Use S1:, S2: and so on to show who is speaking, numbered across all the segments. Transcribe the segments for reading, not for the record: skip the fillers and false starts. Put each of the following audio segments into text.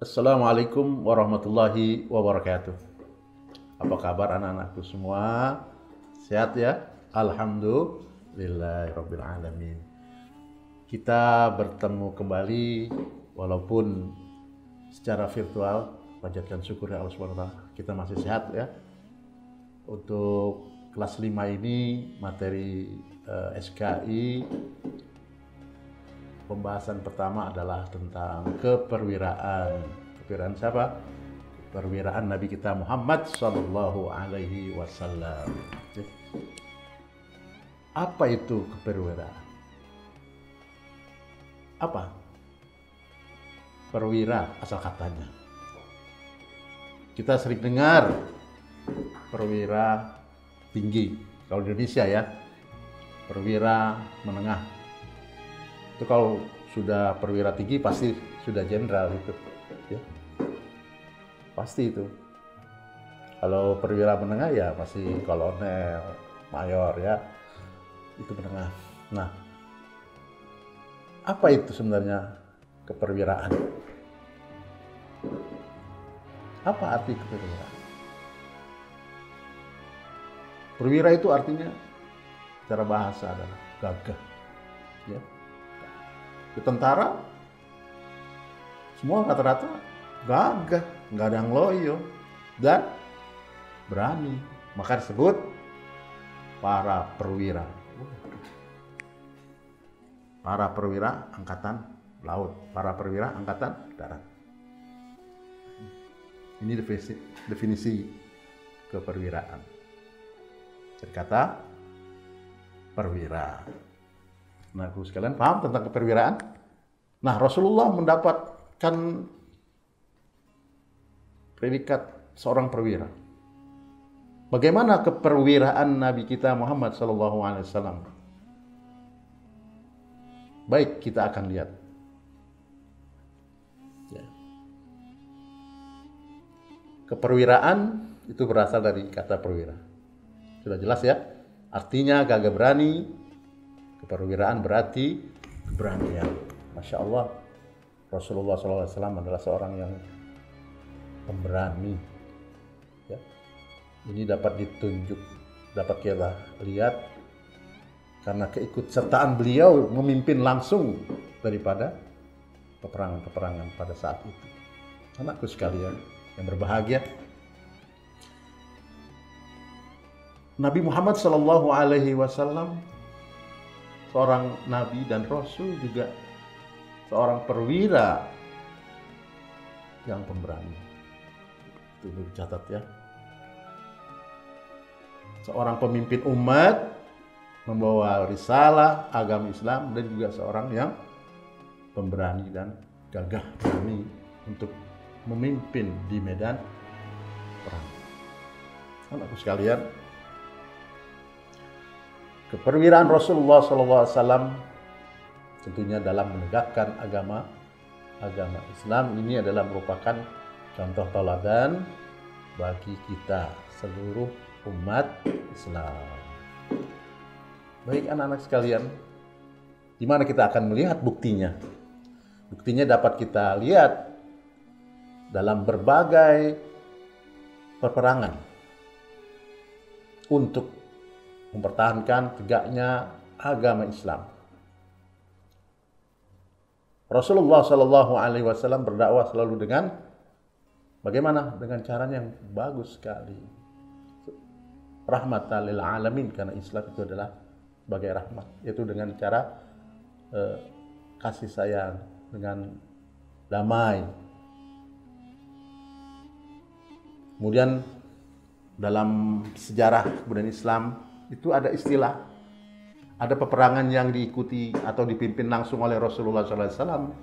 S1: Assalamualaikum warahmatullahi wabarakatuh. Apa kabar anak-anakku semua? Sehat ya? Alhamdulillahirabbil alamin. Kita bertemu kembali walaupun secara virtual. Panjatkan syukur ya Allah Subhanahu wa taala. Kita masih sehat ya. Untuk kelas 5 ini materi SKI, pembahasan pertama adalah tentang keperwiraan. Keperwiraan siapa? Perwiraan Nabi kita Muhammad Sallallahu Alaihi Wasallam. Apa itu keperwiraan? Apa? Perwira asal katanya. Kita sering dengar perwira tinggi. Kalau di Indonesia ya, perwira menengah. Itu kalau sudah perwira tinggi pasti sudah jenderal itu. Ya. Pasti itu. Kalau perwira menengah ya pasti kolonel, mayor ya. Itu menengah. Nah, apa itu sebenarnya keperwiraan? Apa arti keperwiraan? Perwira itu artinya secara bahasa adalah gagah. Ya. Di tentara semua rata-rata gagah, nggak ada yang loyo dan berani. Maka disebut para perwira. Para perwira angkatan laut, para perwira angkatan darat. Ini definisi keperwiraan. Jadi kata perwira. Nah, guru sekalian paham tentang keperwiraan? Nah, Rasulullah mendapatkan predikat seorang perwira. Bagaimana keperwiraan Nabi kita Muhammad SAW? Baik, kita akan lihat. Ya. Keperwiraan itu berasal dari kata perwira. Sudah jelas ya? Artinya gagah berani. Keperwiraan berarti keberanian. Masya Allah, Rasulullah SAW adalah seorang yang pemberani. Ya. Ini dapat ditunjuk, dapat kita lihat karena keikutsertaan beliau memimpin langsung daripada peperangan-peperangan pada saat itu. Anakku sekalian yang berbahagia, Nabi Muhammad SAW seorang nabi dan rasul, juga seorang perwira yang pemberani. Itu dicatat ya. Seorang pemimpin umat membawa risalah agama Islam dan juga seorang yang pemberani dan gagah berani untuk memimpin di medan perang. Anakku sekalian, keperwiraan Rasulullah SAW tentunya dalam menegakkan agama Islam ini adalah merupakan contoh teladan bagi kita seluruh umat Islam. Baik anak-anak sekalian, di mana kita akan melihat buktinya? Buktinya dapat kita lihat dalam berbagai peperangan untuk mempertahankan tegaknya agama Islam. Rasulullah SAW berdakwah selalu dengan bagaimana? Dengan caranya yang bagus sekali. Rahmatan lil alamin, karena Islam itu adalah sebagai rahmat, yaitu dengan cara kasih sayang, dengan damai. Kemudian dalam sejarah kebudayaan Islam itu ada istilah, ada peperangan yang diikuti atau dipimpin langsung oleh Rasulullah SAW.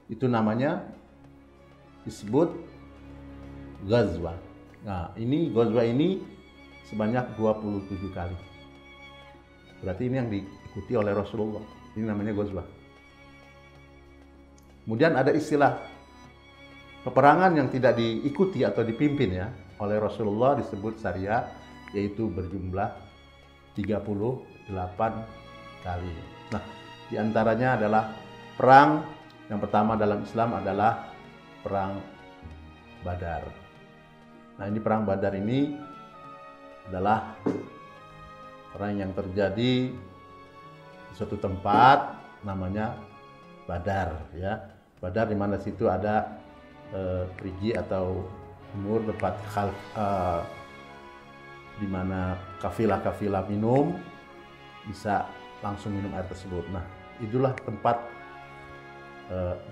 S1: Itu namanya disebut ghazwa. Nah, ghazwa ini sebanyak 27 kali. Berarti ini yang diikuti oleh Rasulullah. Ini namanya ghazwa. Kemudian ada istilah peperangan yang tidak diikuti atau dipimpin ya oleh Rasulullah, disebut syariah, yaitu berjumlah 38 kali. Nah, diantaranya adalah perang yang pertama dalam Islam adalah perang Badar. Nah, ini perang Badar ini adalah perang yang terjadi di suatu tempat namanya Badar, ya. Badar di mana situ ada perigi atau sumur tempat di mana kafilah-kafilah minum bisa langsung minum air tersebut. Nah, itulah tempat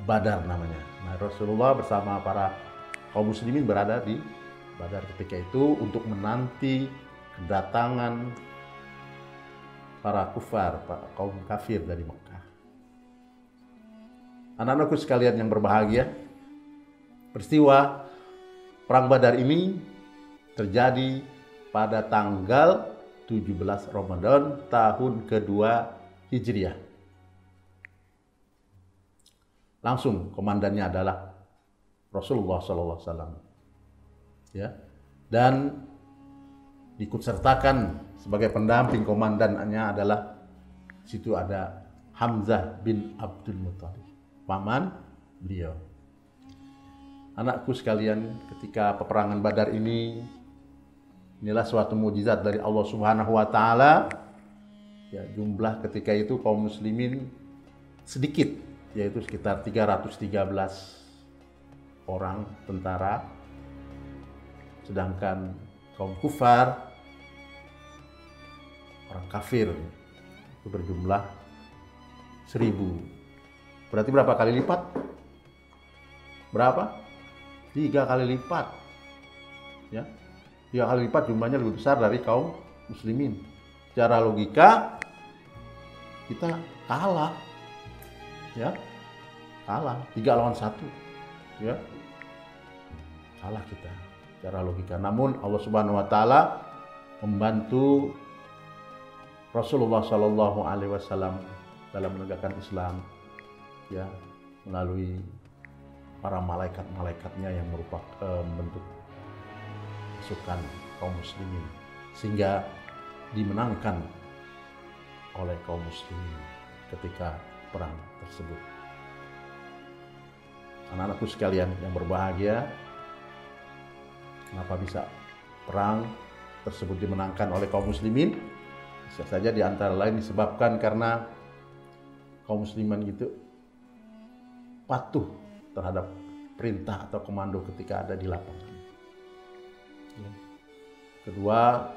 S1: Badar namanya. Nah, Rasulullah bersama para kaum muslimin berada di Badar ketika itu untuk menanti kedatangan para kufar, para kaum kafir dari Mekah. Anak-anakku sekalian yang berbahagia, peristiwa perang Badar ini terjadi pada tanggal 17 Ramadan tahun kedua Hijriah. Langsung komandannya adalah Rasulullah SAW, ya, dan diikutsertakan sebagai pendamping komandannya adalah situ ada Hamzah bin Abdul Muthalib, paman beliau. Anakku sekalian, ketika peperangan Badar ini, inilah suatu mukjizat dari Allah Subhanahu wa taala. Ya, jumlah ketika itu kaum muslimin sedikit, yaitu sekitar 313 orang tentara, sedangkan kaum kufar, orang kafir, itu berjumlah 1000. Berarti berapa kali lipat? Berapa? 3 kali lipat. Ya, 3 kali lipat jumlahnya lebih besar dari kaum muslimin. Secara logika kita kalah, ya, kalah 3 lawan 1, ya, kalah kita secara logika. Namun Allah Subhanahu Wa Taala membantu Rasulullah Shallallahu Alaihi Wasallam dalam menegakkan Islam, ya, melalui para malaikat-malaikatnya yang merupakan bentuk pasukan kaum muslimin, sehingga dimenangkan oleh kaum muslimin ketika perang tersebut. Anak-anakku sekalian yang berbahagia, kenapa bisa perang tersebut dimenangkan oleh kaum muslimin? Bisa saja di antara lain disebabkan karena kaum muslimin itu patuh terhadap perintah atau komando ketika ada di lapangan. Kedua,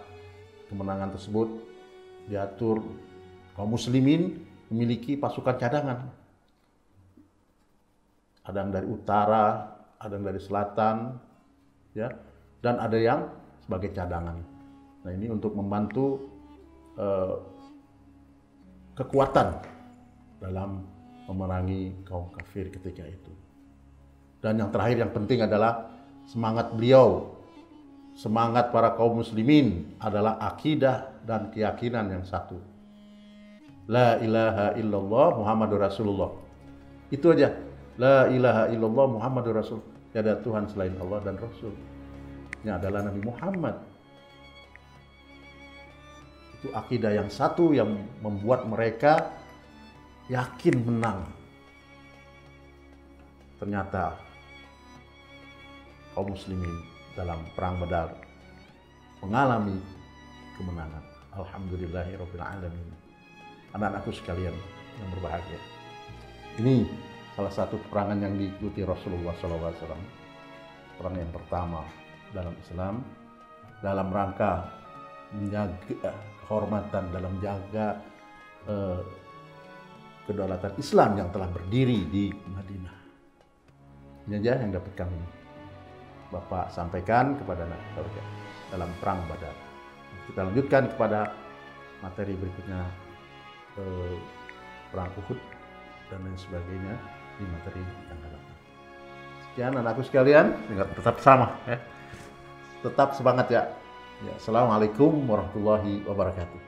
S1: kemenangan tersebut diatur kaum muslimin memiliki pasukan cadangan. Ada yang dari utara, ada yang dari selatan, ya, dan ada yang sebagai cadangan. Nah, ini untuk membantu kekuatan dalam memerangi kaum kafir ketika itu. Dan yang terakhir yang penting adalah semangat beliau, semangat para kaum muslimin adalah akidah dan keyakinan yang satu. La ilaha illallah Muhammadur Rasulullah. Itu aja. La ilaha illallah Muhammadur Rasul. Tiada Tuhan selain Allah dan Rasul. Ini adalah Nabi Muhammad. Itu akidah yang satu yang membuat mereka yakin menang. Ternyata kaum muslimin dalam perang Badar mengalami kemenangan. Alhamdulillahirabbil alamin. Anak-anakku sekalian yang berbahagia, ini salah satu peperangan yang diikuti Rasulullah SAW. Perang yang pertama dalam Islam dalam rangka menjaga kehormatan, dalam menjaga kedaulatan Islam yang telah berdiri di Madinah. Ini aja yang dapat kami Bapak sampaikan kepada anak keluarga dalam perang Badar. Kita lanjutkan kepada materi berikutnya, perang Uhud dan lain sebagainya di materi yang akan datang. Sekian anakku sekalian, tetap sama ya. Tetap semangat ya. Ya, assalamualaikum warahmatullahi wabarakatuh.